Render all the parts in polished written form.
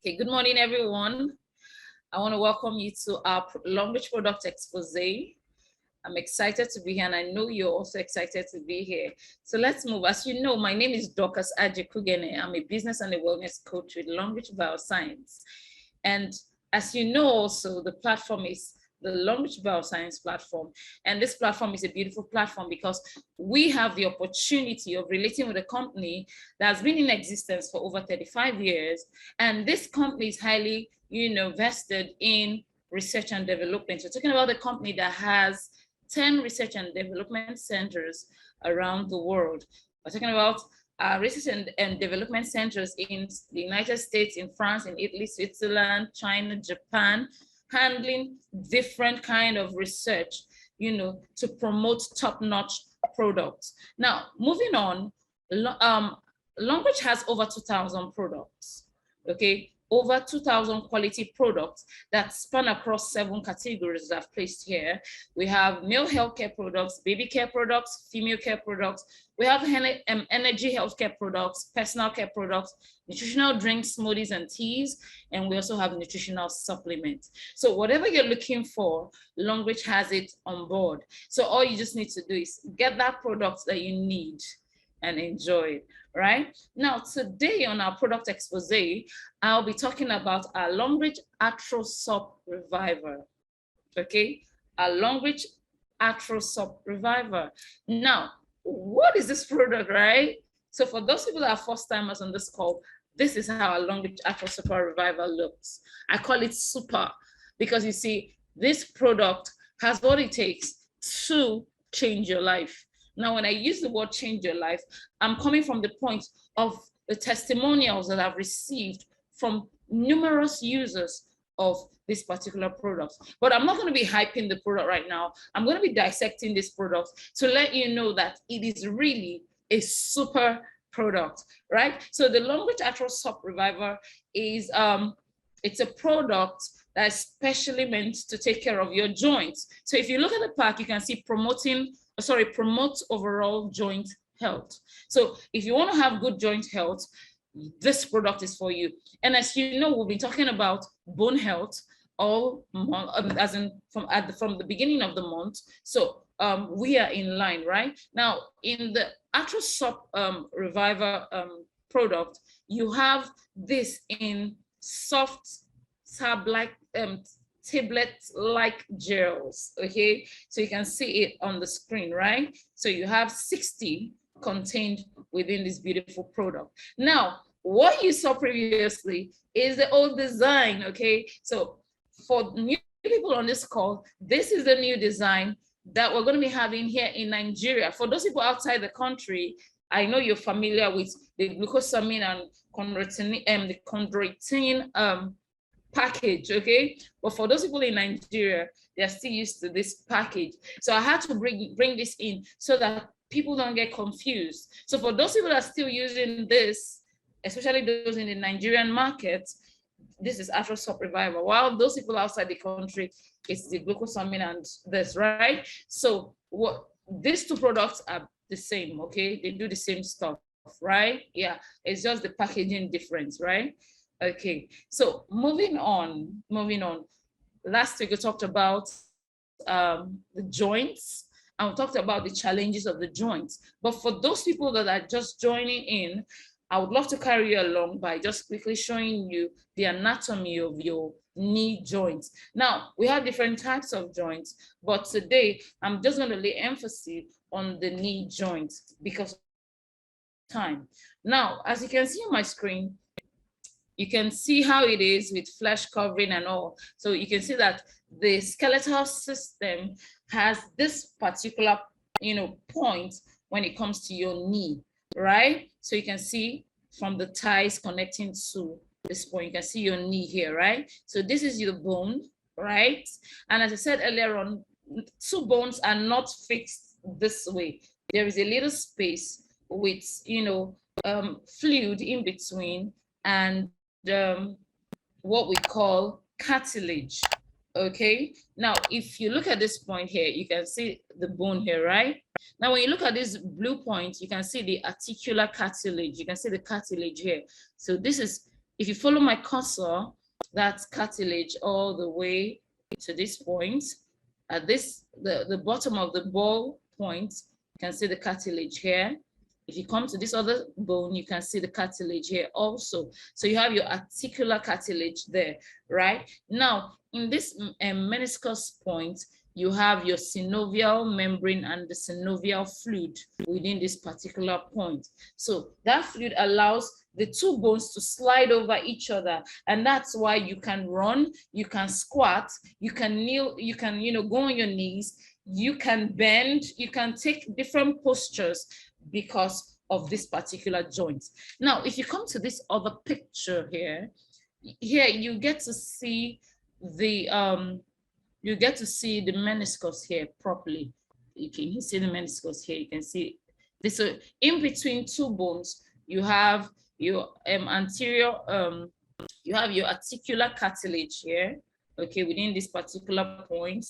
Okay, good morning, everyone. I want to welcome you to our long range product expose. I'm excited to be here, and I know you're also excited to be here. So let's move. As you know, my name is Dorcas Ajikugene. I'm a business and a wellness coach with Long Reach Bioscience. And as you know, also, the platform is the Long Reach Bioscience platform. And this platform is a beautiful platform because we have the opportunity of relating with a company that has been in existence for over 35 years. And this company is highly, vested in research and development. We're talking about a company that has 10 research and development centers around the world. We're talking about research and development centers in the United States, in France, in Italy, Switzerland, China, Japan, handling different kind of research, to promote top-notch products. Now, moving on, Longreach has over 2,000 products, okay? Over 2,000 quality products that span across 7 categories that I've placed here. We have male healthcare products, baby care products, female care products. We have energy healthcare products, personal care products, nutritional drinks, smoothies, and teas, and we also have nutritional supplements. So whatever you're looking for, Longreach has it on board. So all you just need to do is get that product that you need and enjoy it, right? Now, today on our product expose, I'll be talking about our Longreach Arthrosop Reviver, okay? Our Longreach Arthrosop Reviver. Now, what is this product, right? So for those people that are first timers on this call, this is how our Longreach Arthrosop Reviver looks. I call it super because you see, this product has what it takes to change your life. Now, when I use the word change your life, I'm coming from the point of the testimonials that I've received from numerous users of this particular product. But I'm not going to be hyping the product right now. I'm going to be dissecting this product to let you know that it is really a super product, right? So the Longreach Arthrosop Reviver is it's a product that is specially meant to take care of your joints. So if you look at the pack, you can see promote overall joint health. So if you want to have good joint health, this product is for you. And as you know, we've been talking about bone health all month, as in from the beginning of the month. So we are in line, right? Now, in the Arthrosop Reviver product, you have this in soft tablet-like gels, okay? So you can see it on the screen, right? So you have 60 contained within this beautiful product. Now, what you saw previously is the old design, okay? So for new people on this call, this is the new design that we're going to be having here in Nigeria. For those people outside the country, I know you're familiar with the glucosamine and chondroitin package, okay? But for those people in Nigeria, they're still used to this package. So I had to bring this in so that people don't get confused. So for those people that are still using this, especially those in the Nigerian market, this is Arthrosop Reviver. While those people outside the country, it's the glucosamine and this, right? So what these two products are the same, okay? They do the same stuff, right? Yeah, it's just the packaging difference, right? Okay, so moving on. Last week we talked about the joints, and we talked about the challenges of the joints. But for those people that are just joining in, I would love to carry you along by just quickly showing you the anatomy of your knee joints. Now, we have different types of joints, but today I'm just going to lay emphasis on the knee joints because of time. Now, as you can see on my screen, you can see how it is with flesh covering and all. So you can see that the skeletal system has this particular, point when it comes to your knee, right? So you can see from the ties connecting to this point, you can see your knee here, right? So this is your bone, right? And as I said earlier on, 2 bones are not fixed this way. There is a little space with, fluid in between and what we call cartilage, okay? Now, if you look at this point here, you can see the bone here, right? Now, when you look at this blue point, you can see the articular cartilage. You can see the cartilage here. So this is if you follow my cursor, that's cartilage all the way to this point. At the bottom of the ball point, you can see the cartilage here. If you come to this other bone, you can see the cartilage here also. So you have your articular cartilage there, right? Now, in this meniscus point, you have your synovial membrane and the synovial fluid within this particular point. So that fluid allows the two bones to slide over each other, and that's why you can run, you can squat, you can kneel, you can go on your knees, you can bend, you can take different postures because of this particular joint. Now, if you come to this other picture here you get to see the meniscus here properly. You can see the meniscus here. You can see this. So in between two bones, you have your anterior, you have your articular cartilage here, okay, within this particular point,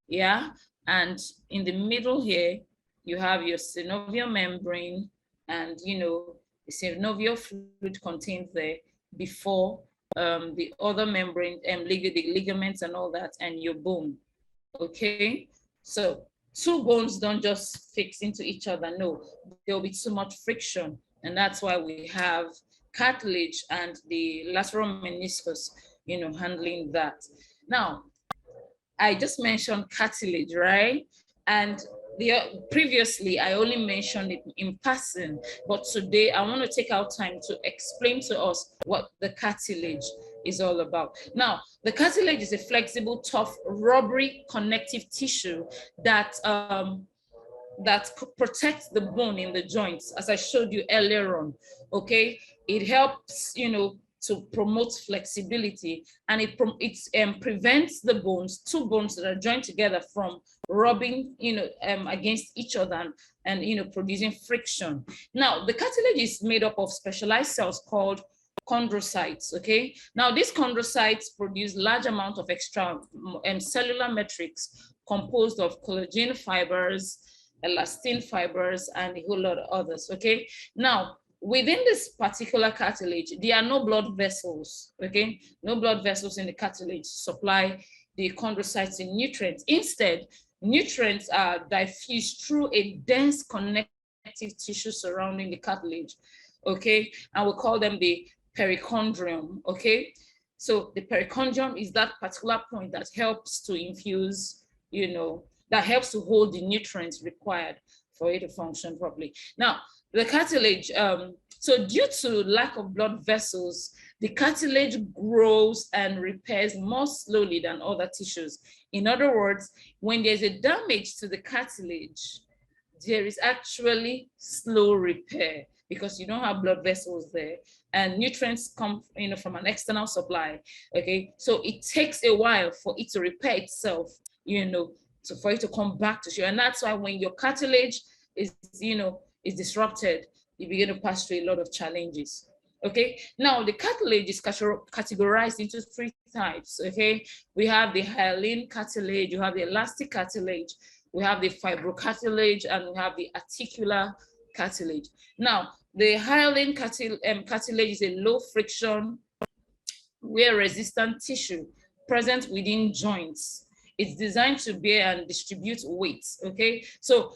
yeah. And in the middle here, you have your synovial membrane, and the synovial fluid contained there before the other membrane, the ligaments and all that, and your bone. Okay, so two bones don't just fix into each other. No, there'll be too much friction, and that's why we have cartilage and the lateral meniscus, handling that. Now, I just mentioned cartilage, right? And previously, I only mentioned it in passing, but today I want to take our time to explain to us what the cartilage is all about. Now, the cartilage is a flexible, tough, rubbery connective tissue that protects the bone in the joints, as I showed you earlier on. Okay, it helps, to promote flexibility, and it prevents the two bones that are joined together from rubbing, against each other and producing friction. Now, the cartilage is made up of specialized cells called chondrocytes. Okay, now these chondrocytes produce large amount of extra cellular matrix composed of collagen fibers, elastin fibers, and a whole lot of others. Okay, now within this particular cartilage, there are no blood vessels. Okay, no blood vessels in the cartilage supply the chondrocytes in nutrients. Instead, nutrients are diffused through a dense connective tissue surrounding the cartilage. Okay, and we call them the perichondrium. Okay, so the perichondrium is that particular point that helps to infuse, that helps to hold the nutrients required for it to function properly. Now, the cartilage, so due to lack of blood vessels, the cartilage grows and repairs more slowly than other tissues. In other words, when there's a damage to the cartilage, there is actually slow repair because you don't have blood vessels there, and nutrients come, from an external supply. Okay, so it takes a while for it to repair itself, for it to come back to you. And that's why when your cartilage is disrupted, you begin to pass through a lot of challenges. Okay, now the cartilage is categorized into three types. Okay, we have the hyaline cartilage, you have the elastic cartilage, we have the fibrocartilage, and we have the articular cartilage. Now, the hyaline cartilage is a low friction, wear resistant tissue present within joints. It's designed to bear and distribute weight. Okay, so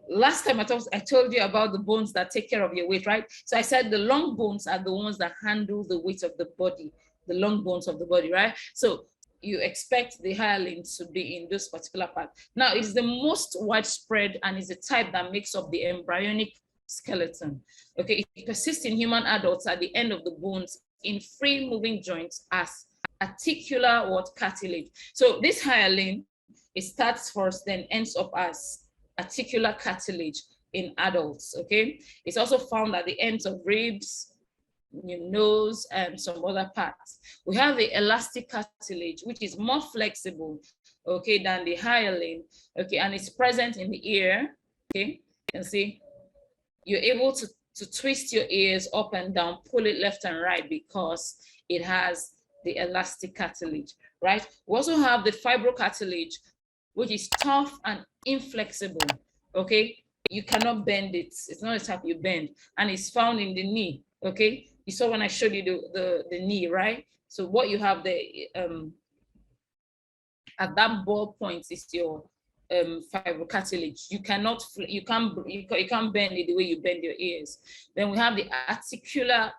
last time I told you about the bones that take care of your weight, right? So I said the long bones are the ones that handle the weight of the body, the long bones of the body, right? So you expect the hyaline to be in this particular part. Now, it's the most widespread and is the type that makes up the embryonic skeleton. Okay, it persists in human adults at the end of the bones in free moving joints as articular cartilage. So this hyaline, it starts first, then ends up as articular cartilage in adults. Okay, it's also found at the ends of ribs, your nose, and some other parts. We have the elastic cartilage, which is more flexible, okay, than the hyaline. Okay, and it's present in the ear. Okay, you can see you're able to twist your ears up and down, pull it left and right because it has the elastic cartilage, right? We also have the fibrocartilage, which is tough and inflexible. Okay, you cannot bend it. It's not a type you bend, and it's found in the knee. Okay, You saw when I showed you the knee, right? So what you have there, at that ball point is your fibrocartilage. You can't bend it the way you bend your ears. Then we have the articular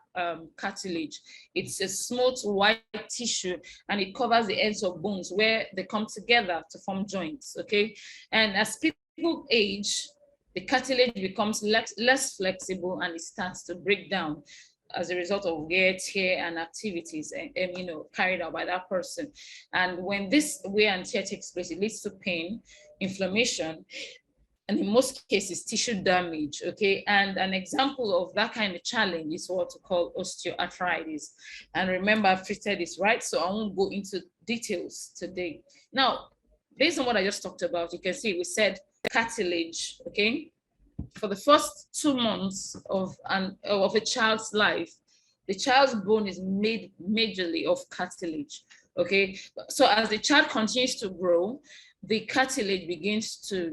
cartilage. It's a smooth white tissue, and it covers the ends of bones where they come together to form joints. Okay, and as people age, the cartilage becomes less flexible and it starts to break down as a result of wear, tear, and activities carried out by that person. And when this wear and tear takes place, it leads to pain, inflammation, and in most cases, tissue damage. Okay, and an example of that kind of challenge is what we call osteoarthritis. And remember, I've treated this, right? So I won't go into details today. Now, based on what I just talked about, you can see we said cartilage. Okay, for the first 2 months of a child's life, the child's bone is made majorly of cartilage. Okay, so as the child continues to grow, the cartilage begins to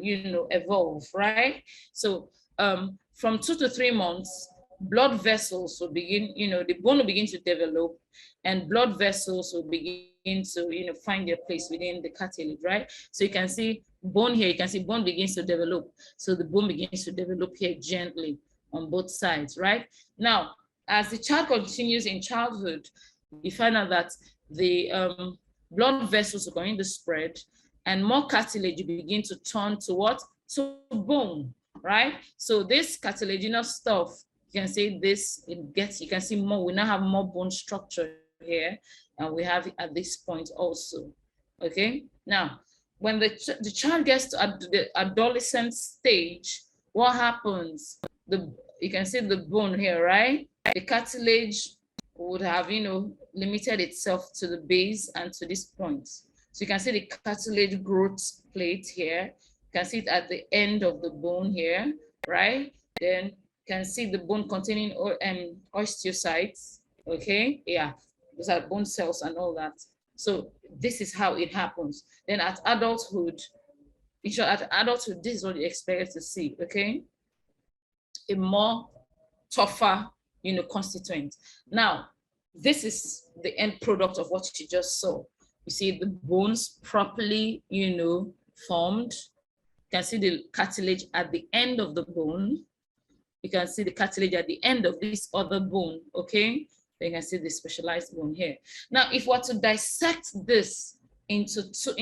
evolve, right? So from 2 to 3 months, blood vessels will begin, the bone will begin to develop, and blood vessels will begin to find their place within the cartilage, right? So you can see bone here, you can see bone begins to develop. So the bone begins to develop here gently on both sides, right? Now, as the child continues in childhood, you find out that the blood vessels are going to spread, and more cartilage begin to turn to what? To bone, right? So this cartilaginous stuff, you can see this, you can see more, we now have more bone structure here, and we have it at this point also. Okay, now when the child gets to the adolescent stage, what happens? You can see the bone here, right? The cartilage would have limited itself to the base and to this point. So you can see the cartilage growth plate here. You can see it at the end of the bone here, right? Then you can see the bone containing osteocytes. Okay, yeah, those are bone cells and all that. So this is how it happens. Then at adulthood, this is what you expect to see. Okay, a more tougher, constituent. Now, this is the end product of what you just saw. You see the bones properly, formed. You can see the cartilage at the end of the bone. You can see the cartilage at the end of this other bone, okay? Then you can see the specialized bone here. Now, if we were to dissect this into two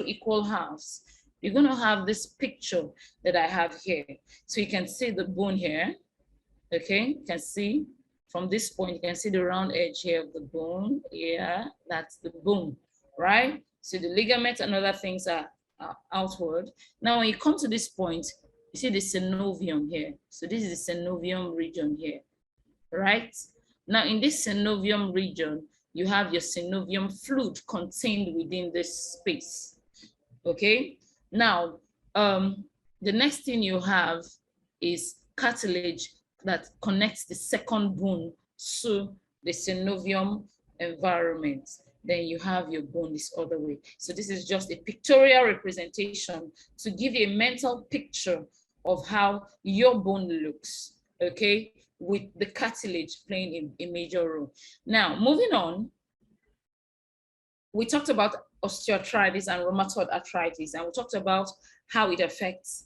equal halves, you're going to have this picture that I have here. So you can see the bone here, okay? You can see from this point, you can see the round edge here of the bone. Yeah, that's the bone, right? So the ligaments and other things are outward. Now, when you come to this point, you see the synovium here. So this is the synovium region here, right? Now, in this synovium region, you have your synovium fluid contained within this space, okay? Now, the next thing you have is cartilage that connects the second bone to the synovium environment. Then you have your bone this other way. So this is just a pictorial representation to give you a mental picture of how your bone looks, okay, with the cartilage playing a major role. Now, moving on, we talked about osteoarthritis and rheumatoid arthritis, and we talked about how it affects,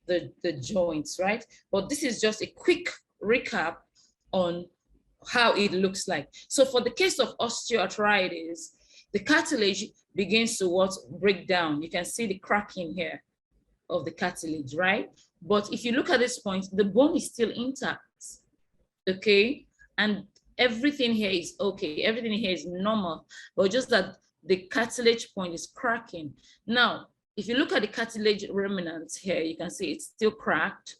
the joints, right? But this is just a quick recap on how it looks like. So for the case of osteoarthritis, the cartilage begins to break down. You can see the cracking here of the cartilage, right? But if you look at this point, the bone is still intact, okay? And everything here is okay. Everything here is normal, but just that the cartilage point is cracking. Now, if you look at the cartilage remnants here, you can see it's still cracked.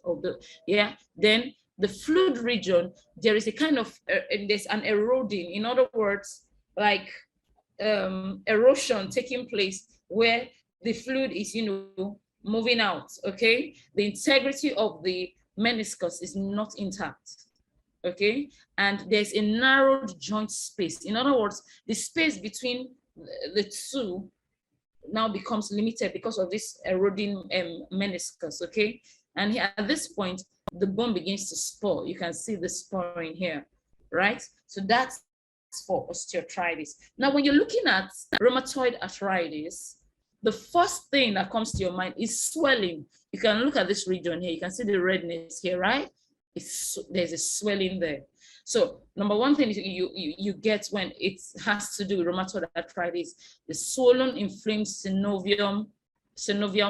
Then the fluid region, there is a kind of, there's an eroding. In other words, like erosion taking place where the fluid is, moving out, okay? The integrity of the meniscus is not intact, okay? And there's a narrowed joint space. In other words, the space between the two now becomes limited because of this eroding meniscus, okay? And here, at this point, the bone begins to spur. You can see the spurring here, right? So that's for osteoarthritis. Now, when you're looking at rheumatoid arthritis, the first thing that comes to your mind is swelling. You can look at this region here. You can see the redness here, right? There's a swelling there. So number one thing you get when it has to do with rheumatoid arthritis, the swollen, inflamed synovial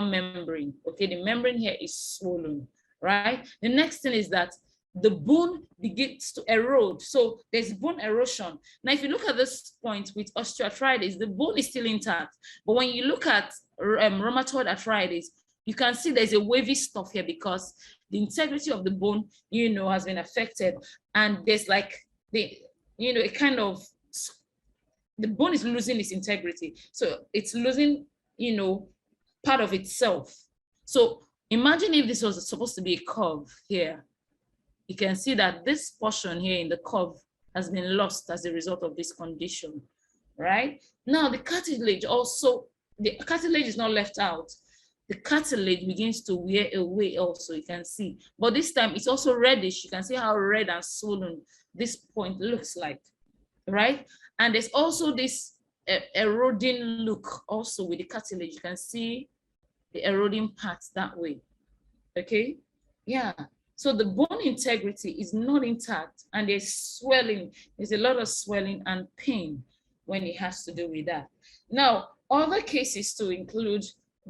membrane. Okay, the membrane here is swollen, right? The next thing is that the bone begins to erode. So there's bone erosion. Now, if you look at this point with osteoarthritis, the bone is still intact. But when you look at rheumatoid arthritis, you can see there's a wavy stuff here because the integrity of the bone, has been affected. And there's like the bone is losing its integrity. So it's losing, part of itself. So imagine if this was supposed to be a curve here. You can see that this portion here in the curve has been lost as a result of this condition, right? Now the cartilage is not left out. The cartilage begins to wear away also, you can see. But this time it's also reddish. You can see how red and swollen this point looks like, right? And there's also this eroding look also with the cartilage. You can see the eroding parts that way, okay? Yeah. So the bone integrity is not intact and there's swelling. There's a lot of swelling and pain when it has to do with that. Now, other cases to include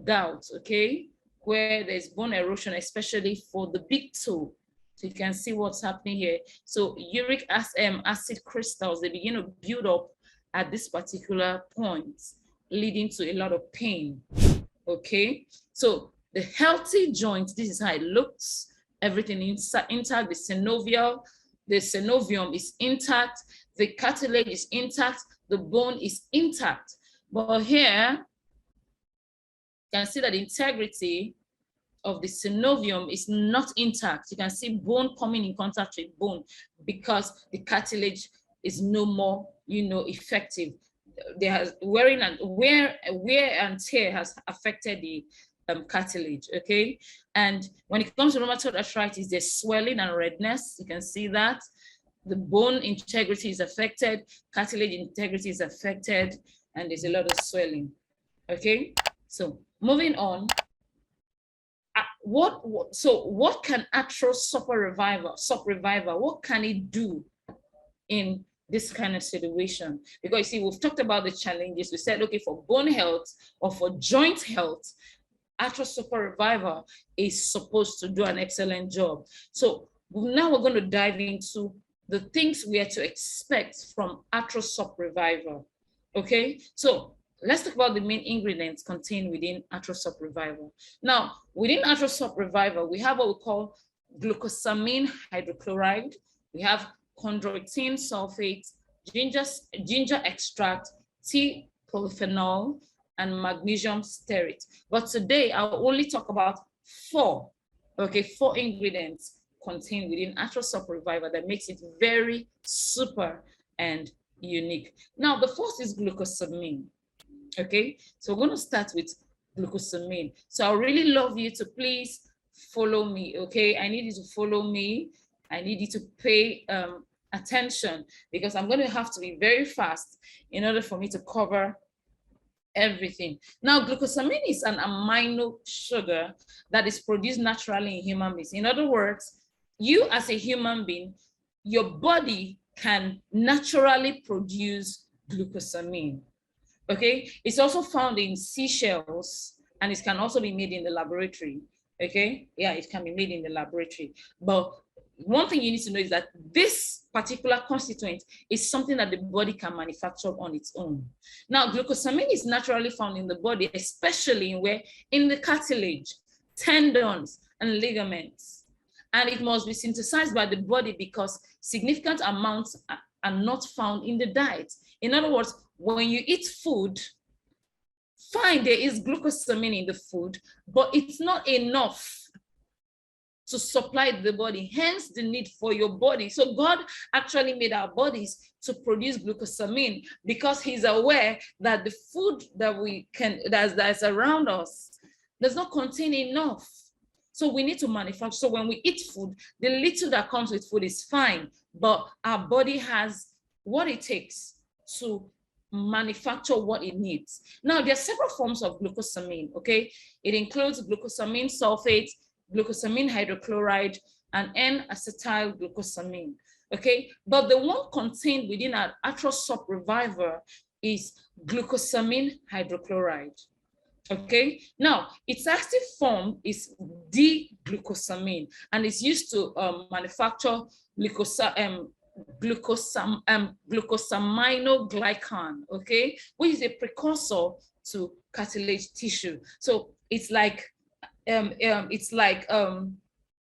gout, okay, where there's bone erosion, especially for the big toe. So you can see what's happening here. So uric acid crystals, they begin to build up at this particular point, leading to a lot of pain, okay? So the healthy joint, this is how it looks. Everything intact, the synovium is intact, the cartilage is intact, the bone is intact. But here, you can see that the integrity of the synovium is not intact. You can see bone coming in contact with bone because the cartilage is no more, effective. There has wear and tear has affected the cartilage, okay? And when it comes to rheumatoid arthritis, there's swelling and redness. You can see that. The bone integrity is affected, cartilage integrity is affected, and there's a lot of swelling, okay? So moving on, what can arthros reviver, what can it do in this kind of situation? Because you see, we've talked about the challenges. We said, okay, for bone health or for joint health, arthros reviver is supposed to do an excellent job. So now we're going to dive into the things we are to expect from arthros reviver, okay? So let's talk about the main ingredients contained within arthros reviver. Now, within arthros reviver, we have what we call glucosamine hydrochloride, we have chondroitin sulfate, ginger extract, tea polyphenol, and magnesium stearate. But today I'll only talk about four ingredients contained within arthros reviver that makes it very super and unique. Now, the first is glucosamine. Okay, so we're going to start with glucosamine. So I really love you to please follow me, okay? I need you to follow me. I need you to pay attention because I'm going to have to be very fast in order for me to cover everything. Now, glucosamine is an amino sugar that is produced naturally in human beings. In other words, you as a human being, your body can naturally produce glucosamine. Okay, it's also found in seashells and it can also be made in the laboratory. Okay, yeah, it can be made in the laboratory. But one thing you need to know is that this particular constituent is something that the body can manufacture on its own. Now, glucosamine is naturally found in the body, especially in the cartilage, tendons, and ligaments. And it must be synthesized by the body because significant amounts are not found in the diet. In other words, when you eat food, fine, there is glucosamine in the food, but it's not enough to supply the body, hence the need for your body. So God actually made our bodies to produce glucosamine because he's aware that the food that that's around us does not contain enough. So we need to manufacture. So when we eat food, the little that comes with food is fine, but our body has what it takes to manufacture what it needs. Now, there are several forms of glucosamine, okay? It includes glucosamine sulfate, glucosamine hydrochloride, and N-acetyl glucosamine, okay? But the one contained within our Atrosop Reviver is glucosamine hydrochloride. Okay, now its active form is D-glucosamine, and it's used to manufacture glucosaminoglycan, okay, which is a precursor to cartilage tissue. So it's like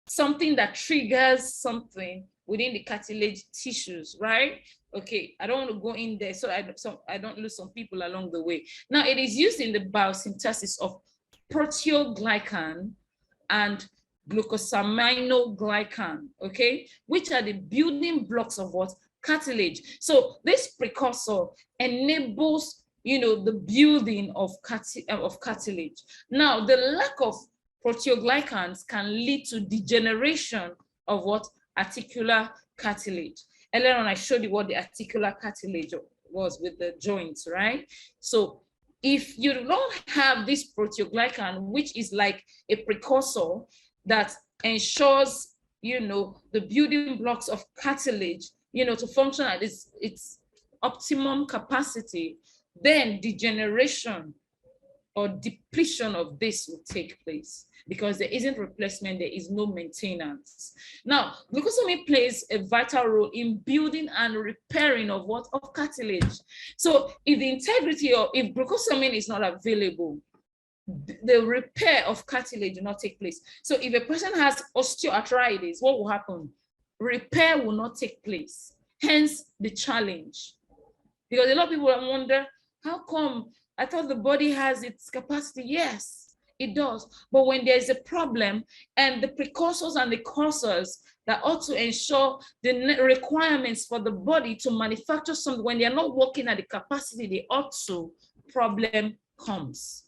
something that triggers something within the cartilage tissues, right? Okay, I don't want to go in there so I don't lose some people along the way. Now, it is used in the biosynthesis of proteoglycan and glucosaminoglycan, okay, which are the building blocks of what? Cartilage. So this precursor enables, you know, the building of cartilage. Now, the lack of proteoglycans can lead to degeneration of what? Articular cartilage. Earlier on, I showed you what the articular cartilage was with the joints, right? So if you don't have this proteoglycan, which is like a precursor that ensures, you know, the building blocks of cartilage, you know, to function at its optimum capacity, then degeneration or depletion of this will take place because there isn't replacement, there is no maintenance. Now, glucosamine plays a vital role in building and repairing of what? Of cartilage. So if the integrity or if glucosamine is not available, the repair of cartilage will not take place. So if a person has osteoarthritis, what will happen? Repair will not take place. Hence the challenge. Because a lot of people wonder, how come? I thought the body has its capacity. Yes, it does. But when there's a problem and the precursors and the causers that ought to ensure the requirements for the body to manufacture something, when they're not working at the capacity they ought to, problem comes.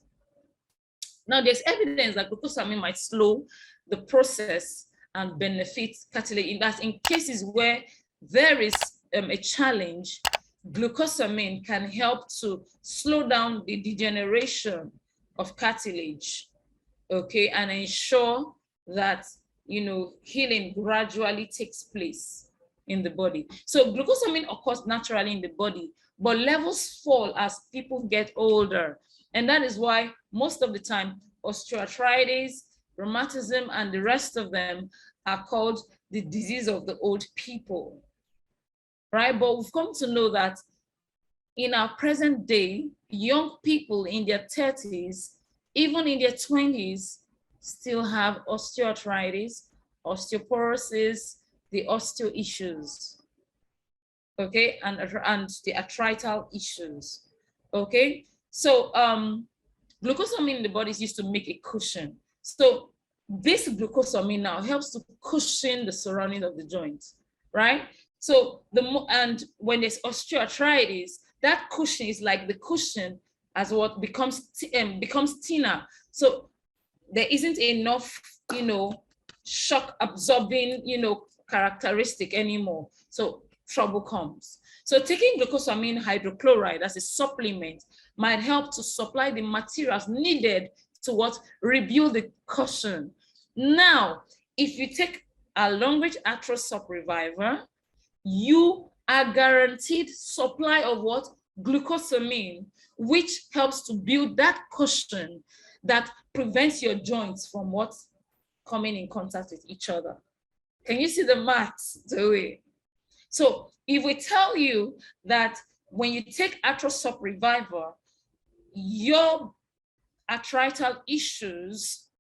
Now, there's evidence that glucosamine might slow the process and benefit cartilage. In that, in cases where there is a challenge, glucosamine can help to slow down the degeneration of cartilage, okay, and ensure that, you know, healing gradually takes place in the body. So glucosamine occurs naturally in the body, but levels fall as people get older. And that is why most of the time, osteoarthritis, rheumatism, and the rest of them are called the disease of the old people. Right? But we've come to know that in our present day, young people in their 30s, even in their 20s, still have osteoarthritis, osteoporosis, the osteo issues, okay, and the arthrital issues, okay? So glucosamine in the body is used to make a cushion. So this glucosamine now helps to cushion the surrounding of the joint, right? So and when there's osteoarthritis, that cushion is like the cushion as what becomes thinner. So there isn't enough, you know, shock absorbing, you know, characteristic anymore. So trouble comes. So taking glucosamine hydrochloride as a supplement might help to supply the materials needed to what? Rebuild the cushion. Now, if you take a long-range Atrosop Reviver, you are guaranteed supply of what? Glucosamine, which helps to build that cushion that prevents your joints from what? Coming in contact with each other. Can you see the maths to it? So if we tell you that when you take Atrosop Reviver, your arthrital issues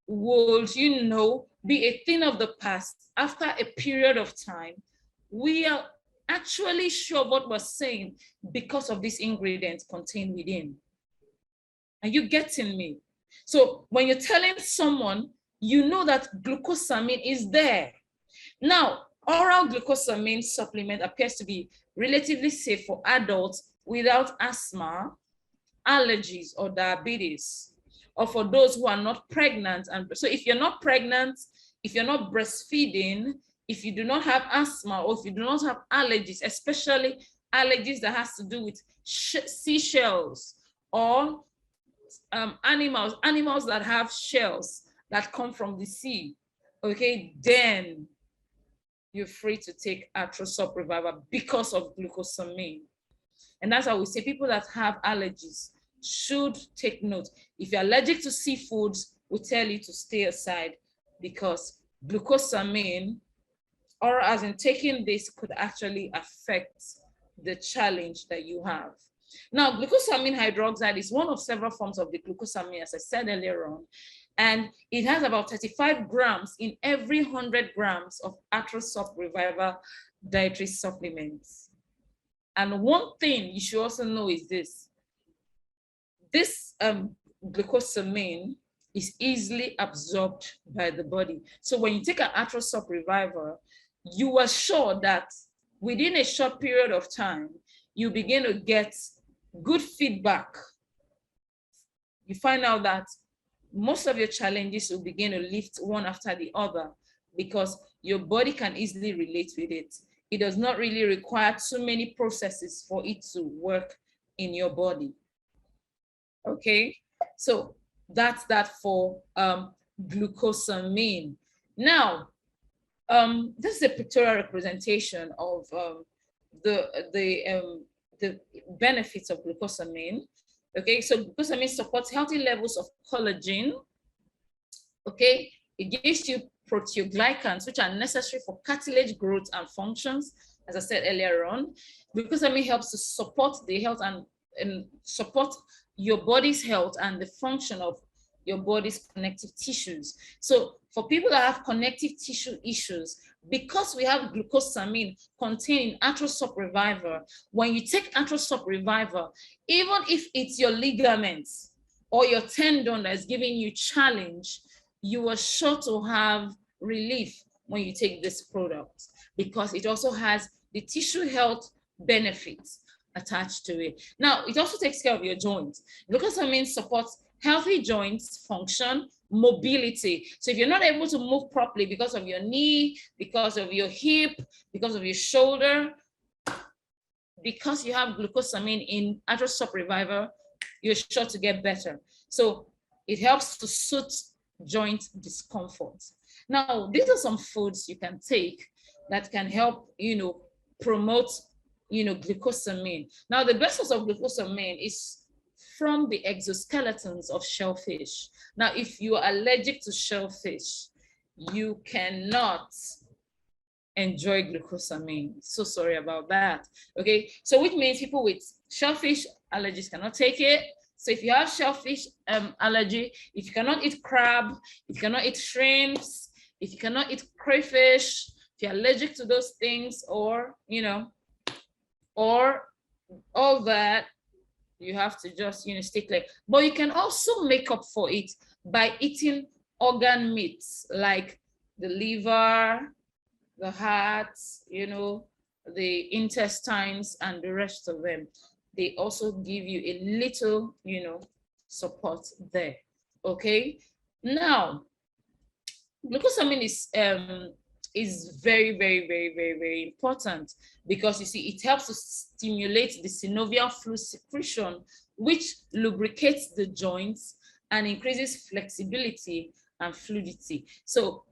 would, you know, be a thing of the past after a period of time, we are actually sure what we're saying because of these ingredients contained within. Are you getting me? So when you're telling someone, you know that glucosamine is there. Now, oral glucosamine supplement appears to be relatively safe for adults without asthma, allergies, or diabetes. or for those who are not pregnant. And so if you're not pregnant, if you're not breastfeeding, if you do not have asthma, or if you do not have allergies, especially allergies that has to do with seashells or animals that have shells that come from the sea, okay, then you're free to take Atrosop Reviver because of glucosamine. And that's how we say people that have allergies should take note. If you're allergic to seafoods, we tell you to stay aside, because glucosamine, or as in taking this, could actually affect the challenge that you have. Now, glucosamine hydroxide is one of several forms of the glucosamine, as I said earlier on, and it has about 35 grams in every 100 grams of Atrosop Reviver dietary supplements. And one thing you should also know is this glucosamine is easily absorbed by the body. So when you take an Atrosop Reviver, you are sure that within a short period of time, you begin to get good feedback. You find out that most of your challenges will begin to lift one after the other, because your body can easily relate with it. It does not really require too many processes for it to work in your body. Okay, so that's that for glucosamine. Now, this is a pictorial representation of the benefits of glucosamine. Okay, so glucosamine supports healthy levels of collagen. Okay, it gives you proteoglycans, which are necessary for cartilage growth and functions, as I said earlier on. Glucosamine helps to support the health and support your body's health and the function of your body's connective tissues. So for people that have connective tissue issues, because we have glucosamine contained in Atrosop Reviver, when you take Atrosop Reviver, even if it's your ligaments or your tendon that's giving you challenge, you are sure to have relief when you take this product, because it also has the tissue health benefits attached to it. Now, it also takes care of your joints. Glucosamine supports healthy joints function, mobility. So if you're not able to move properly because of your knee, because of your hip, because of your shoulder, because you have glucosamine in Atrosop Reviver, you're sure to get better. So it helps to soothe joint discomfort. Now, these are some foods you can take that can help, promote, glucosamine. Now, the best source of glucosamine is from the exoskeletons of shellfish. Now, if you are allergic to shellfish, you cannot enjoy glucosamine. So sorry about that. Okay, so which means people with shellfish allergies cannot take it. So if you have shellfish allergy, if you cannot eat crab, if you cannot eat shrimps, if you cannot eat crayfish, if you're allergic to those things, or or all that, you have to just stay clear. But you can also make up for it by eating organ meats like the liver, the heart, the intestines, and the rest of them. They also give you a little, support there. Okay. Now, glucosamine is very, very, very, very, very important, because you see, it helps to stimulate the synovial fluid secretion, which lubricates the joints and increases flexibility and fluidity. So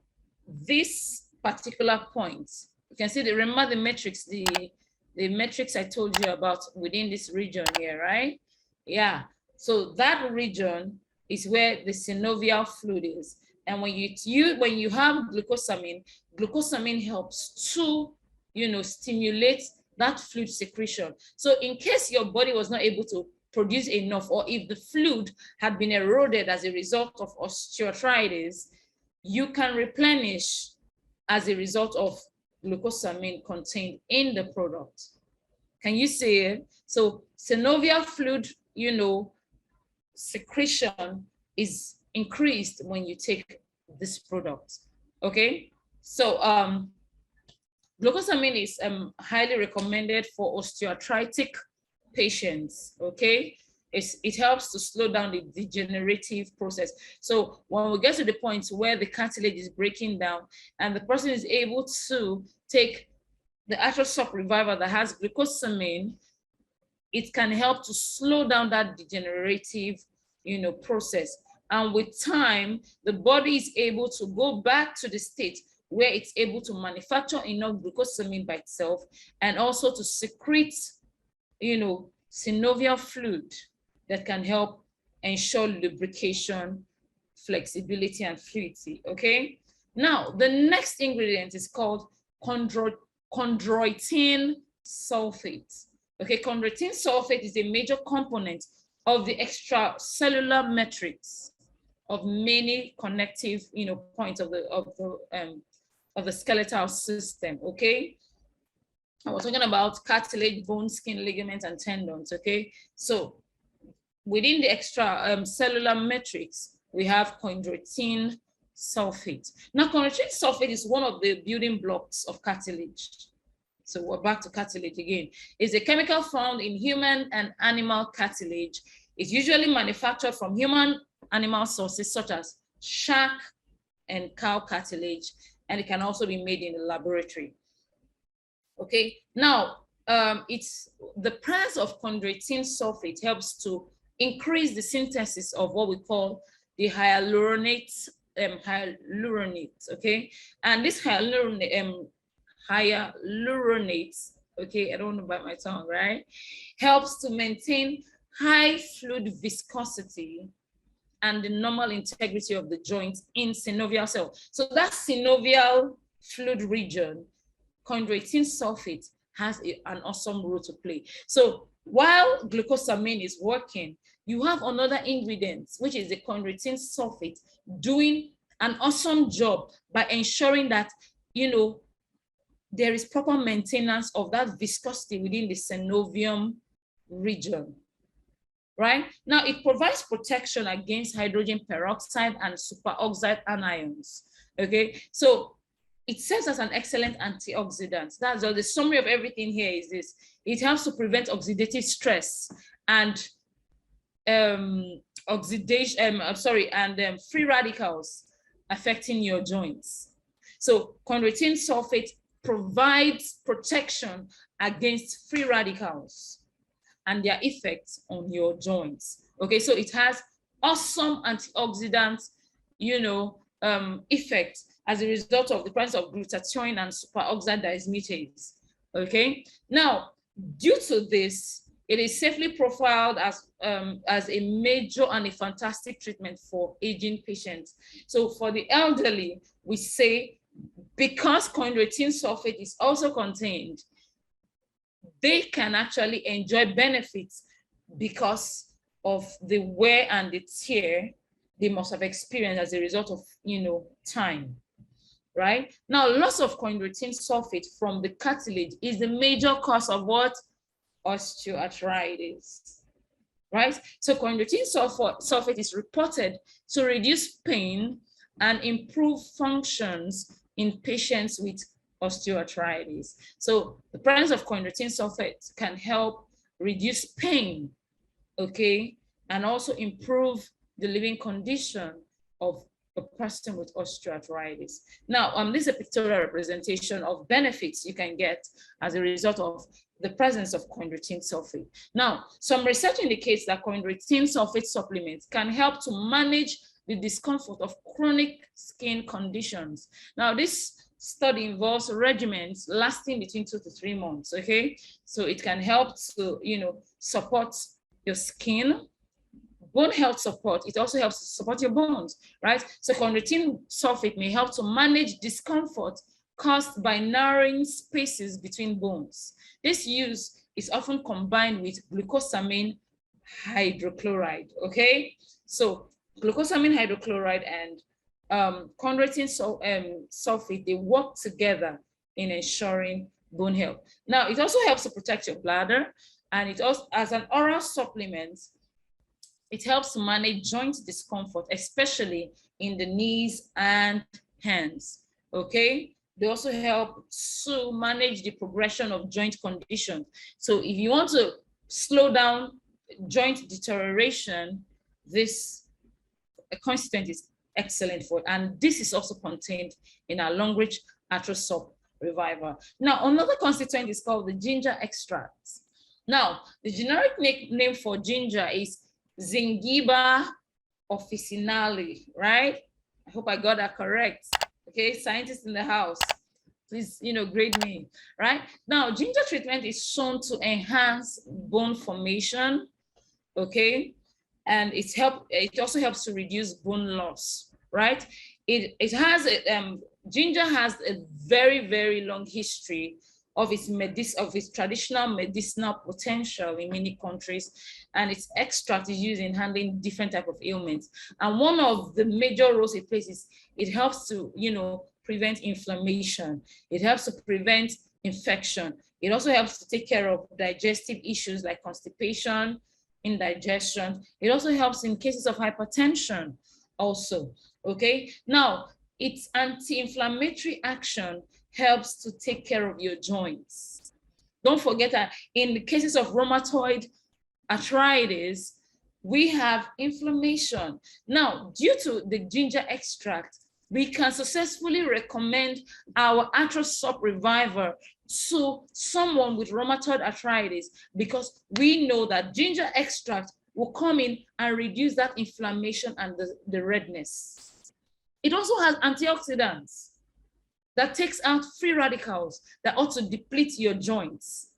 this particular point, you can see, remember the matrix, the matrix I told you about within this region here, right? Yeah, so that region is where the synovial fluid is. And when you have glucosamine helps to, stimulate that fluid secretion. So in case your body was not able to produce enough, or if the fluid had been eroded as a result of osteoarthritis, you can replenish as a result of glucosamine contained in the product. Can you see it? So synovial fluid, secretion is increased when you take this product. Okay, so glucosamine is highly recommended for osteoarthritic patients. Okay, it helps to slow down the degenerative process. So when we get to the point where the cartilage is breaking down and the person is able to take the arthrosop reviver that has glucosamine, it can help to slow down that degenerative, process. And with time, the body is able to go back to the state where it's able to manufacture enough glucosamine by itself and also to secrete, synovial fluid that can help ensure lubrication, flexibility, and fluidity, okay? Now, the next ingredient is called chondroitin sulfate. Okay, chondroitin sulfate is a major component of the extracellular matrix of many connective, points of the skeletal system. Okay, I was talking about cartilage, bone, skin, ligaments, and tendons. Okay, so within the extracellular matrix, we have chondroitin sulfate. Now, chondroitin sulfate is one of the building blocks of cartilage. So we're back to cartilage again. It's a chemical found in human and animal cartilage. It's usually manufactured from human animal sources such as shark and cow cartilage, and it can also be made in the laboratory. Okay, now it's the presence of chondroitin sulfate helps to increase the synthesis of what we call the hyaluronate, okay, and this hyaluronates, okay, I don't want to bite my tongue, right, helps to maintain high fluid viscosity and the normal integrity of the joint in synovial cell. So that synovial fluid region, chondroitin sulfate has an awesome role to play. So while glucosamine is working, you have another ingredient, which is the chondroitin sulfate, doing an awesome job by ensuring that, there is proper maintenance of that viscosity within the synovium region, right? Now, it provides protection against hydrogen peroxide and superoxide anions, okay? So it serves as an excellent antioxidant. That's all. The summary of everything here is this. It helps to prevent oxidative stress and free radicals affecting your joints. So chondroitin sulfate provides protection against free radicals and their effects on your joints. Okay, so it has awesome antioxidant, effect as a result of the presence of glutathione and superoxide dismutase. Okay, now due to this, it is safely profiled as a major and a fantastic treatment for aging patients. So for the elderly, we say, because chondroitin sulfate is also contained, they can actually enjoy benefits because of the wear and the tear they must have experienced as a result of, time, right? Now, loss of chondroitin sulfate from the cartilage is the major cause of what? Osteoarthritis, right? So chondroitin sulfate is reported to reduce pain and improve functions in patients with osteoarthritis. So the presence of chondroitin sulfate can help reduce pain, okay, and also improve the living condition of a person with osteoarthritis. Now, this is a pictorial representation of benefits you can get as a result of the presence of chondroitin sulfate. Now, some research indicates that chondroitin sulfate supplements can help to manage the discomfort of chronic skin conditions. Now, this study involves regimens lasting between 2 to 3 months, okay? So it can help to, support your skin, bone health support. It also helps to support your bones, right? So chondroitin sulfate may help to manage discomfort caused by narrowing spaces between bones. This use is often combined with glucosamine hydrochloride, okay? So glucosamine hydrochloride and chondroitin sulfate, they work together in ensuring bone health. Now, it also helps to protect your bladder, and it also, as an oral supplement, it helps to manage joint discomfort, especially in the knees and hands, okay? They also help to manage the progression of joint condition. So if you want to slow down joint deterioration, this constituent is excellent for it. And this is also contained in our long-reach Atrosop Reviver. Now, another constituent is called the ginger extract. Now, the generic name for ginger is Zingiber officinale, right? I hope I got that correct. Okay, scientists in the house, please, grade me, right? Now, ginger treatment is shown to enhance bone formation, okay? And it also helps to reduce bone loss, right? Ginger has a very, very long history of its traditional medicinal potential in many countries, and its extract is used in handling different types of ailments. And one of the major roles it plays is it helps to, prevent inflammation. It helps to prevent infection. It also helps to take care of digestive issues like constipation, indigestion. It also helps in cases of hypertension also, okay? Now, its anti-inflammatory action helps to take care of your joints. Don't forget that in the cases of rheumatoid arthritis, we have inflammation. Now, due to the ginger extract, we can successfully recommend our Atrosop Reviver to someone with rheumatoid arthritis, because we know that ginger extract will come in and reduce that inflammation and the redness. It also has antioxidants that takes out free radicals that ought to deplete your joints,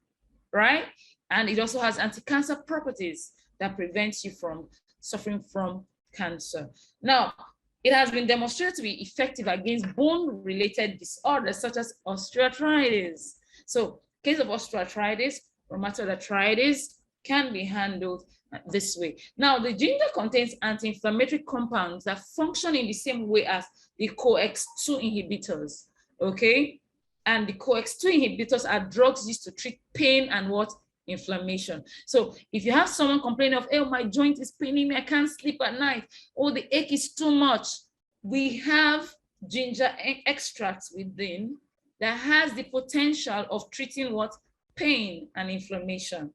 right? And it also has anti-cancer properties that prevents you from suffering from cancer. Now, it has been demonstrated to be effective against bone-related disorders such as osteoarthritis. So, case of osteoarthritis, rheumatoid arthritis can be handled this way. Now, the ginger contains anti-inflammatory compounds that function in the same way as the COX-2 inhibitors, okay? And the COX-2 inhibitors are drugs used to treat pain and what? Inflammation. So if you have someone complaining of, oh, my joint is paining me, I can't sleep at night, oh, the ache is too much, we have ginger extracts within that has the potential of treating what? Pain and inflammation.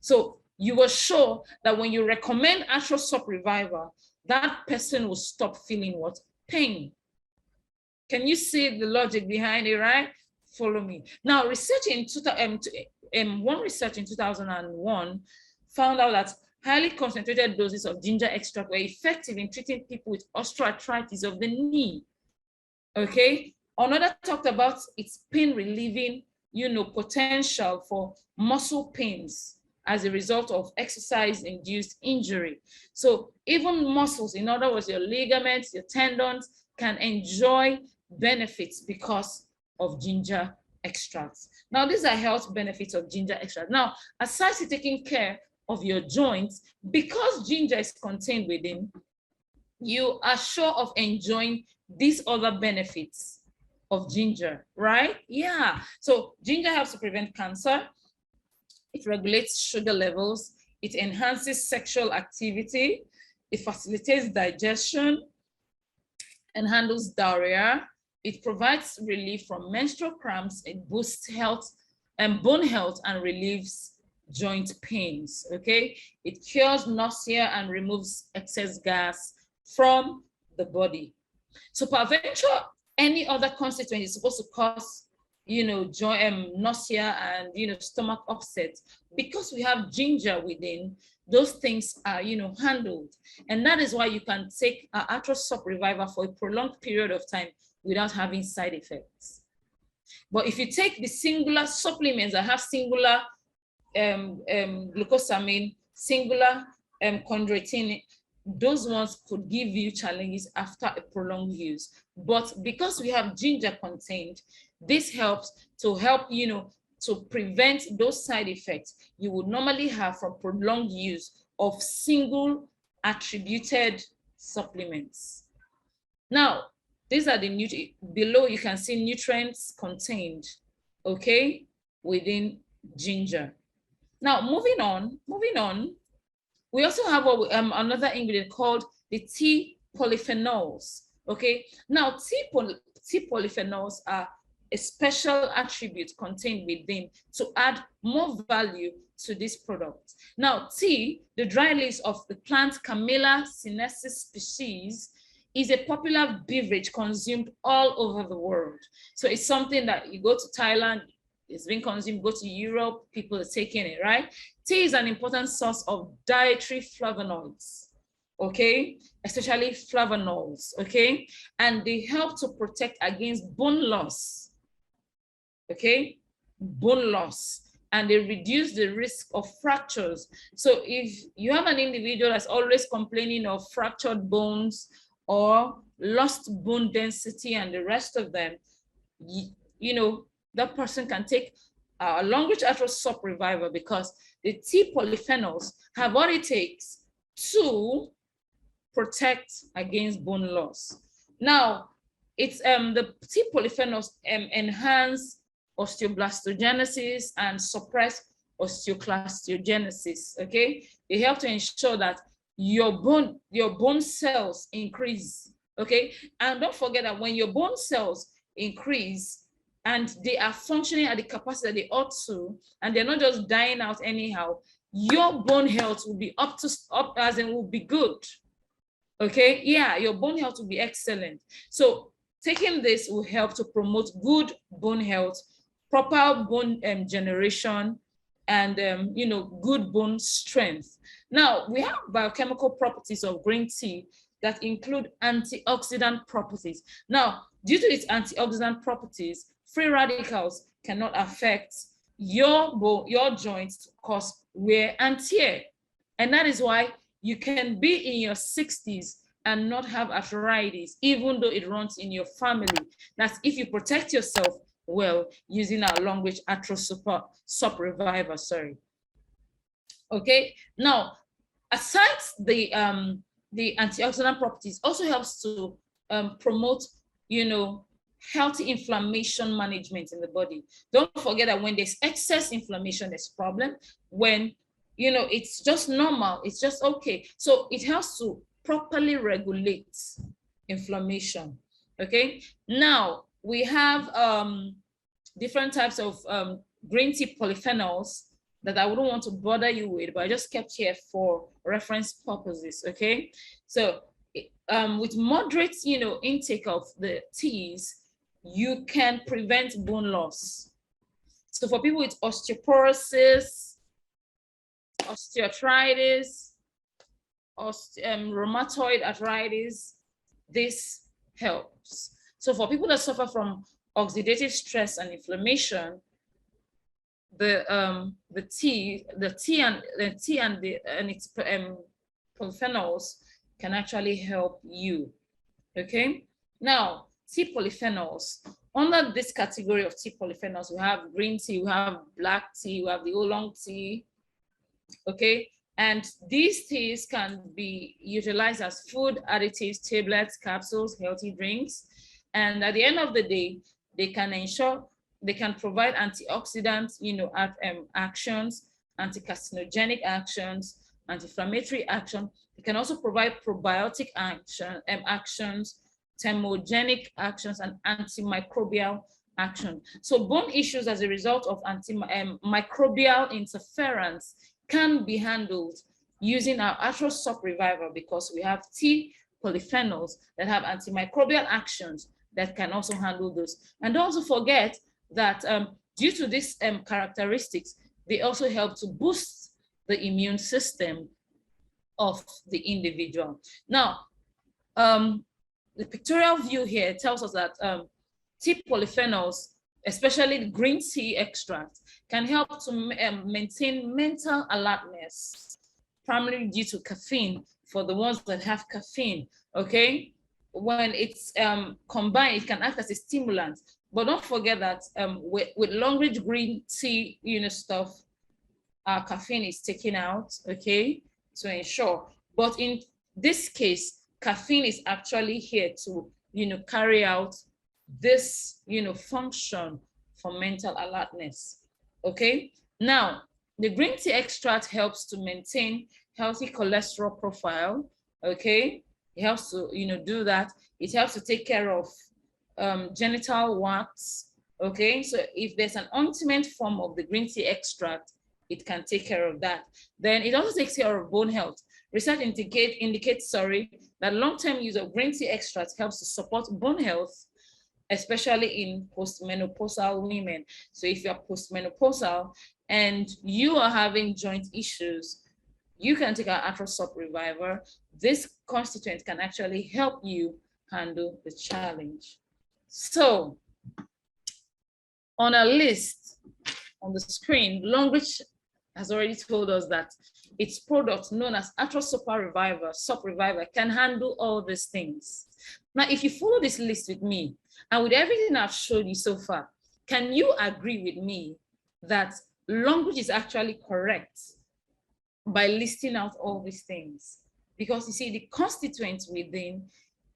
So you are sure that when you recommend Atrosop Reviver, that person will stop feeling what? Pain. Can you see the logic behind it, right? Follow me. Now, one research in 2001 found out that highly concentrated doses of ginger extract were effective in treating people with osteoarthritis of the knee. Okay. Another talked about its pain relieving, potential for muscle pains as a result of exercise-induced injury. So even muscles, in other words, your ligaments, your tendons, can enjoy benefits because of ginger extracts. Now, these are health benefits of ginger extract. Now, aside from taking care of your joints, because ginger is contained within, you are sure of enjoying these other benefits of ginger, right? Yeah. So ginger helps to prevent cancer. It regulates sugar levels. It enhances sexual activity. It facilitates digestion and handles diarrhea. It provides relief from menstrual cramps. It boosts health and bone health and relieves joint pains, okay? It cures nausea and removes excess gas from the body. So peradventure, any other constituent is supposed to cause, nausea and, stomach upset. Because we have ginger within, those things are, handled. And that is why you can take Atrosop Reviver for a prolonged period of time without having side effects. But if you take the singular supplements that have singular glucosamine, singular chondroitin, those ones could give you challenges after a prolonged use. But because we have ginger contained, this helps to to prevent those side effects you would normally have from prolonged use of single attributed supplements. Now, these are the below you can see nutrients contained, okay, within ginger. Now, moving on, we also have another ingredient called the tea polyphenols, okay? Now, tea polyphenols are a special attribute contained within to add more value to this product. Now, tea, the dry leaves of the plant Camellia sinensis species, is a popular beverage consumed all over the world. So it's something that you go to Thailand, it's being consumed, go to Europe, people are taking it, right? Tea is an important source of dietary flavonoids, okay? Especially flavonols, okay? And they help to protect against bone loss, okay? Bone loss. And they reduce the risk of fractures. So if you have an individual that's always complaining of fractured bones or lost bone density and the rest of them, you know, that person can take a long-reach arthro sup reviver, because the tea polyphenols have what it takes to protect against bone loss. Now, it's the tea polyphenols enhance osteoblastogenesis and suppress osteoclastogenesis, okay? They help to ensure that your bone cells increase, okay? And don't forget that when your bone cells increase and they are functioning at the capacity that they ought to, and they're not just dying out anyhow, your bone health will be up as in will be good, okay? Yeah, your bone health will be excellent. So taking this will help to promote good bone health, proper bone generation, and you know, good bone strength. Now, we have biochemical properties of green tea that include antioxidant properties. Now, due to its antioxidant properties, free radicals cannot affect your joints to cause wear and tear. And that is why you can be in your 60s and not have arthritis, even though it runs in your family. That's if you protect yourself well using our long-reach arthro sup reviver, sorry. Okay, now, aside the antioxidant properties, also helps to promote, you know, healthy inflammation management in the body. Don't forget that when there's excess inflammation, there's a problem. When, you know, it's just normal, it's just okay. So it helps to properly regulate inflammation, okay? Now, we have different types of green tea polyphenols that I wouldn't want to bother you with, but I just kept here for reference purposes, okay? So with moderate, you know, intake of the teas, you can prevent bone loss. So for people with osteoporosis, osteoarthritis, rheumatoid arthritis, this helps. So for people that suffer from oxidative stress and inflammation, the tea and its polyphenols can actually help you. Okay. Now, tea polyphenols. Under this category of tea polyphenols, we have green tea, we have black tea, we have the oolong tea. Okay. And these teas can be utilized as food additives, tablets, capsules, healthy drinks. And at the end of the day, they can provide antioxidant, you know, actions, anti-carcinogenic actions, anti-inflammatory action. They can also provide probiotic actions, thermogenic actions, and antimicrobial action. So bone issues as a result of microbial interference can be handled using our arthro sup reviver, because we have tea polyphenols that have antimicrobial actions that can also handle those. And don't also forget that due to these characteristics, they also help to boost the immune system of the individual. Now, the pictorial view here tells us that tea polyphenols, especially the green tea extract, can help to maintain mental alertness, primarily due to caffeine for the ones that have caffeine, okay? When it's combined, it can act as a stimulant. But don't forget that with long-reach green tea, you know, stuff, caffeine is taken out, okay, to ensure. But in this case, caffeine is actually here to, you know, carry out this, you know, function for mental alertness, okay? Now, the green tea extract helps to maintain healthy cholesterol profile, okay? It helps to, you know, do that. It helps to take care of genital warts, okay? So if there's an ointment form of the green tea extract, it can take care of that. Then it also takes care of bone health. Research indicates that long-term use of green tea extracts helps to support bone health, especially in postmenopausal women. So if you're postmenopausal and you are having joint issues, you can take our Arthrosop Reviver. This constituent can actually help you handle the challenge. So on a list on the screen, Longreach has already told us that its product known as Arthrosop Reviver, Sop Reviver, can handle all these things. Now, if you follow this list with me, and with everything I've showed you so far, can you agree with me that Longreach is actually correct by listing out all these things? Because you see, the constituents within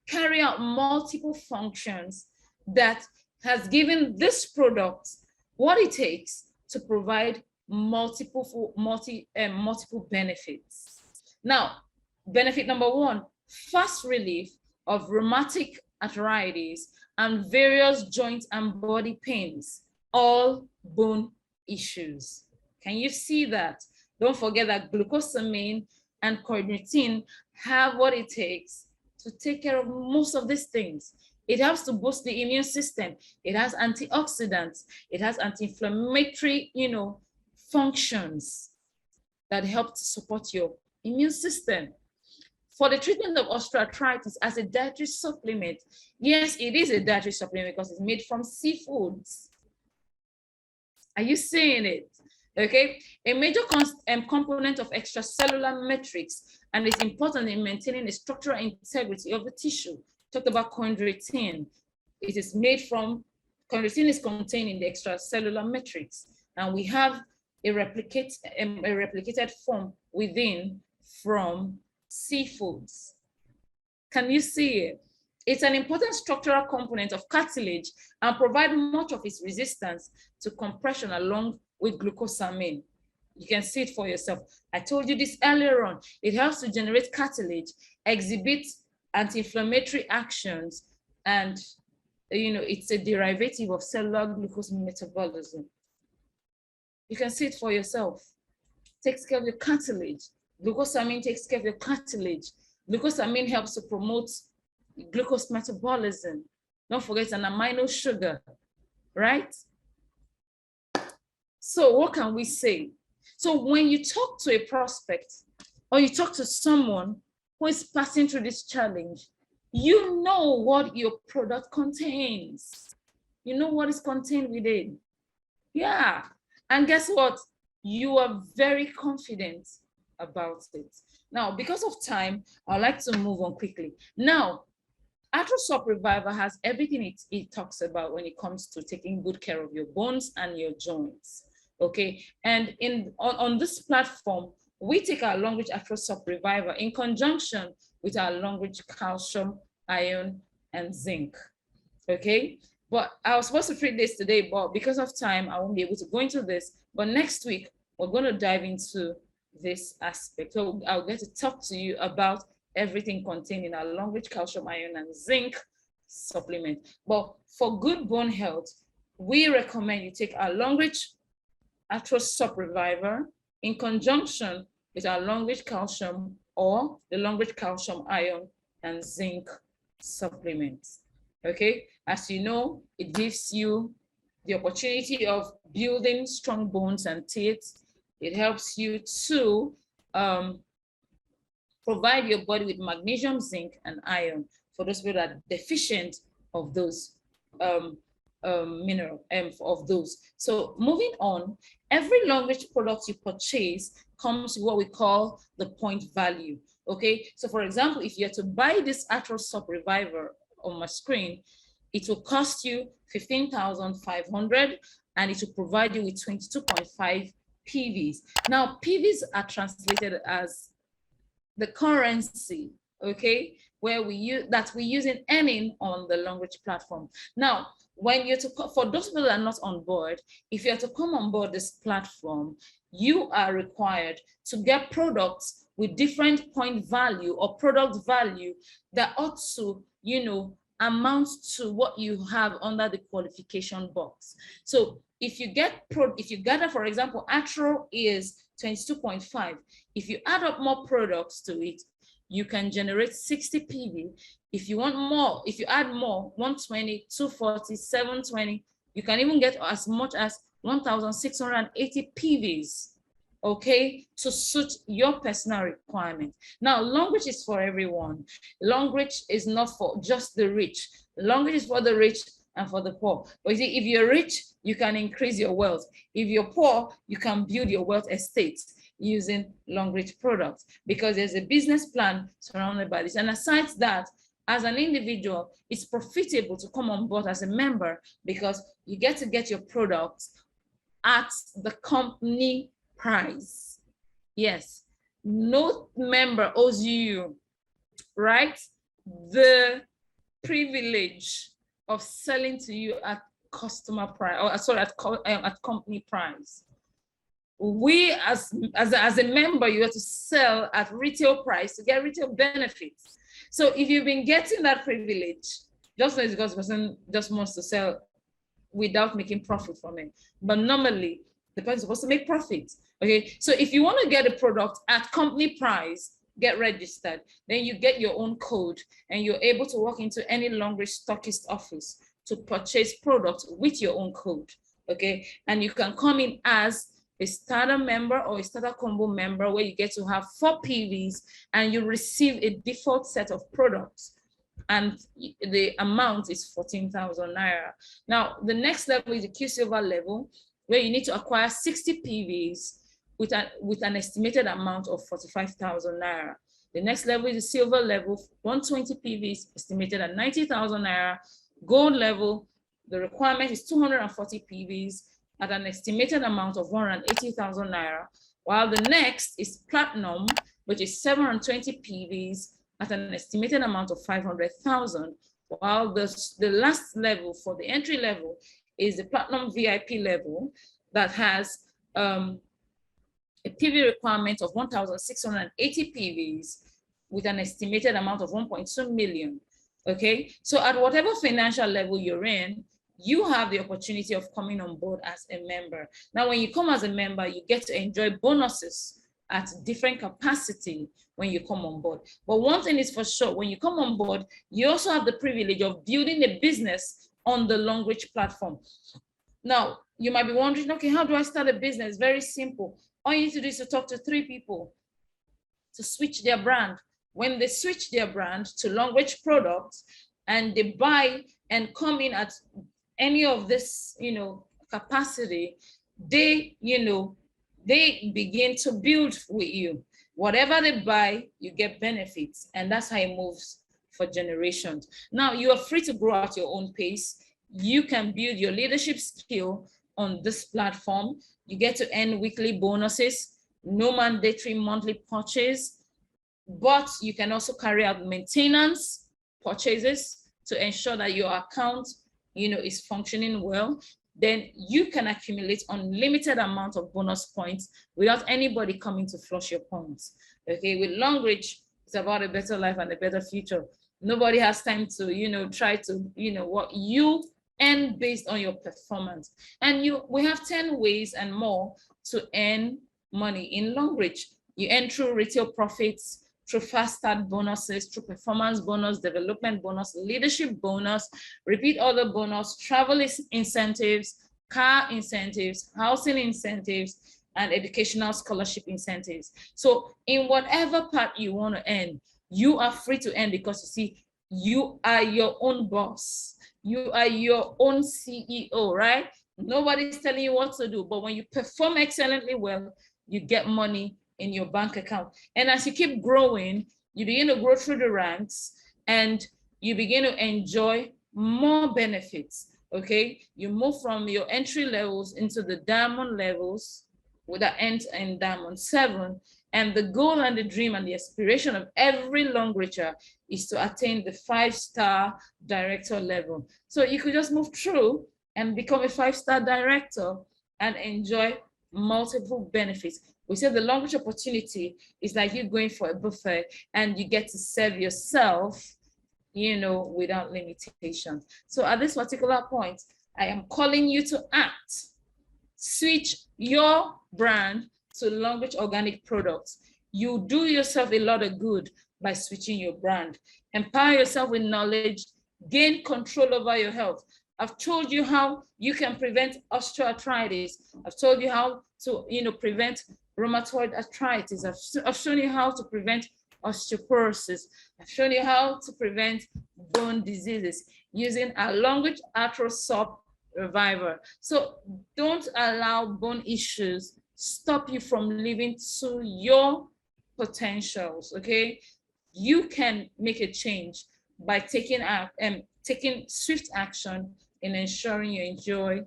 carry out multiple functions that has given this product what it takes to provide multiple benefits. Now, benefit number one, fast relief of rheumatic arthritis and various joint and body pains, all bone issues. Can you see that? Don't forget that glucosamine and carnitine have what it takes to take care of most of these things. It helps to boost the immune system. It has antioxidants. It has anti-inflammatory, functions that help to support your immune system. For the treatment of osteoarthritis as a dietary supplement, yes, it is a dietary supplement because it's made from seafoods. Are you seeing it? Okay, a major component of extracellular matrix, and it's important in maintaining the structural integrity of the tissue. Talked about chondroitin. It is made from, chondroitin is contained in the extracellular matrix, and we have a replicated form within from seafoods. Can you see it? It's an important structural component of cartilage and provide much of its resistance to compression along with glucosamine. You can see it for yourself. I told you this earlier on. It helps to generate cartilage, exhibit anti-inflammatory actions, and it's a derivative of cellular glucose metabolism. You can see it for yourself. Takes care of your cartilage. Glucosamine takes care of your cartilage. Glucosamine helps to promote glucose metabolism. Don't forget, it's an amino sugar, right? So what can we say? So when you talk to a prospect or you talk to someone who is passing through this challenge, you know what your product contains. You know what is contained within. Yeah. And guess what? You are very confident about it. Now, because of time, I'd like to move on quickly. Now, Arthrosop Reviver has everything it talks about when it comes to taking good care of your bones and your joints. Okay, and on this platform, we take our Longreach Arthrosop Reviver in conjunction with our Longreach Calcium, Iron, and Zinc. Okay, but I was supposed to treat this today, but because of time, I won't be able to go into this. But next week, we're going to dive into this aspect. So I'll get to talk to you about everything contained in our Longreach Calcium, Iron, and Zinc supplement. But for good bone health, we recommend you take our Longreach Arthrosop Reviver in conjunction with our Longreach Calcium or the Longreach Calcium, Iron, and Zinc supplements. Okay, as you know, it gives you the opportunity of building strong bones and teeth. It helps you to provide your body with magnesium, zinc, and iron for those people that are deficient of those of those. So moving on, every Longreach product you purchase comes with what we call the point value. Okay, so for example, if you are to buy this Arthrosop Reviver on my screen, it will cost you 15,500 and it will provide you with 22.5 PVs. Now, PVs are translated as the currency, okay, where we use in earning on the Longreach platform. Now, when you're for those people that are not on board, if you're to come on board this platform, you are required to get products with different point value or product value that ought to, amount to what you have under the qualification box. So if you gather, for example, Atro is 22.5. If you add up more products to it, you can generate 60 PV. If you want more, if you add more, 120, 240, 720, you can even get as much as 1,680 PVs, okay, to suit your personal requirement. Now, Longreach is for everyone. Longreach is not for just the rich. Longreach is for the rich and for the poor. But you see, if you're rich, you can increase your wealth. If you're poor, you can build your wealth estate using Longreach products, because there's a business plan surrounded by this. And aside that, as an individual, it's profitable to come on board as a member, because you get to get your products at the company price. Yes, no member owes you, right, the privilege of selling to you at customer price, or sorry, at company price. We as a member, you have to sell at retail price to get retail benefits. So if you've been getting that privilege, just know it's because the person just wants to sell without making profit from it. But normally, the person is supposed to make profit. Okay, so if you want to get a product at company price, get registered. Then you get your own code, and you're able to walk into any Longreach stockist office to purchase products with your own code. Okay, and you can come in as a starter member or a starter combo member, where you get to have 4 PVs and you receive a default set of products, and the amount is 14,000 naira. Now, the next level is the Q Silver level, where you need to acquire 60 PVs with an estimated amount of 45,000 naira. The next level is the Silver level, 120 PVs estimated at 90,000 naira. Gold level, the requirement is 240 PVs at an estimated amount of 180,000 naira, while the next is Platinum, which is 720 PVs at an estimated amount of 500,000, while the last level for the entry level is the Platinum VIP level that has a PV requirement of 1,680 PVs with an estimated amount of 1.2 million. Okay, so at whatever financial level you're in, you have the opportunity of coming on board as a member. Now, when you come as a member, you get to enjoy bonuses at different capacity when you come on board. But one thing is for sure, when you come on board, you also have the privilege of building a business on the Longreach platform. Now, you might be wondering, okay, how do I start a business? Very simple. All you need to do is to talk to 3 people to switch their brand. When they switch their brand to Longreach products and they buy and come in at any of this, capacity, they begin to build with you. Whatever they buy, you get benefits, and that's how it moves for generations. Now, you are free to grow at your own pace. You can build your leadership skill on this platform. You get to earn weekly bonuses, no mandatory monthly purchase, but you can also carry out maintenance purchases to ensure that your account is functioning well. Then you can accumulate unlimited amount of bonus points without anybody coming to flush your points. Okay, with Longreach, it's about a better life and a better future. Nobody has time to, try to, what you earn based on your performance. And we have 10 ways and more to earn money in Longreach. You earn through retail profits, through fast start bonuses, through performance bonus, development bonus, leadership bonus, repeat order bonus, travel incentives, car incentives, housing incentives, and educational scholarship incentives. So in whatever part you want to earn, you are free to earn, because you see, you are your own boss. You are your own CEO, right? Nobody's telling you what to do, but when you perform excellently well, you get money in your bank account. And as you keep growing, you begin to grow through the ranks and you begin to enjoy more benefits. Okay, you move from your entry levels into the diamond levels, with that end in diamond 7. And the goal and the dream and the aspiration of every Longreacher is to attain the 5-star director level. So you could just move through and become a 5-star director and enjoy multiple benefits. We said the Longreach opportunity is like you going for a buffet and you get to serve yourself, without limitations. So at this particular point, I am calling you to act. switch your brand to Long Reach Organic Products. You do yourself a lot of good by switching your brand. Empower yourself with knowledge, gain control over your health. I've told you how you can prevent osteoarthritis. I've told you how to, prevent rheumatoid arthritis. I've shown you how to prevent osteoporosis. I've shown you how to prevent bone diseases using a Long Reach Arthrosop Reviver. So don't allow bone issues stop you from living to your potentials, okay? You can make a change by taking swift action in ensuring you enjoy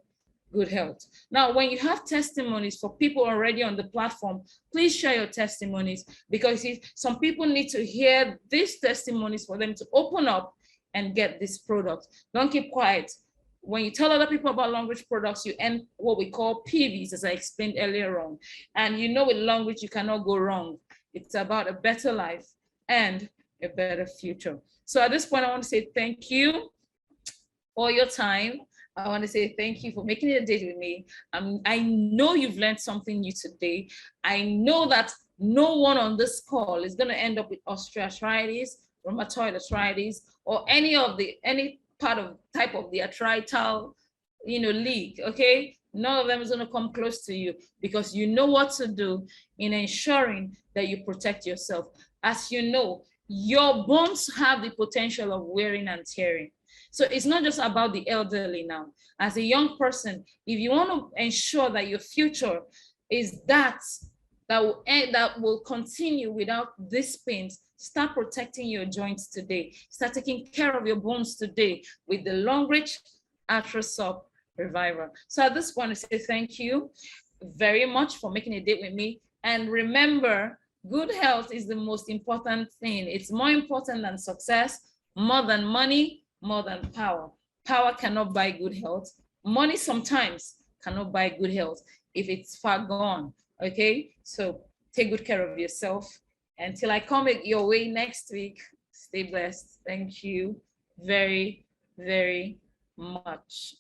good health. Now, when you have testimonies for people already on the platform, please share your testimonies, because some people need to hear these testimonies for them to open up and get this product. Don't keep quiet. When you tell other people about Long Reach products, you earn what we call PVs, as I explained earlier on. And with Long Reach, you cannot go wrong. It's about a better life and a better future. So at this point, I want to say thank you for your time. I want to say thank you for making it a date with me. I know you've learned something new today. I know that no one on this call is going to end up with osteoarthritis, rheumatoid arthritis, or any type of the arthrital, league, okay? None of them is going to come close to you, because you know what to do in ensuring that you protect yourself. As you know, your bones have the potential of wearing and tearing. So it's not just about the elderly now. As a young person, if you want to ensure that your future is that will continue without these pains, start protecting your joints today. Start taking care of your bones today with the Long Reach Arthrosop Reviver. So at this point, I say thank you very much for making a date with me. And remember, good health is the most important thing. It's more important than success, more than money, more than power. Power cannot buy good health. Money sometimes cannot buy good health if it's far gone, okay? So take good care of yourself. Until I come your way next week, stay blessed. Thank you very, very much.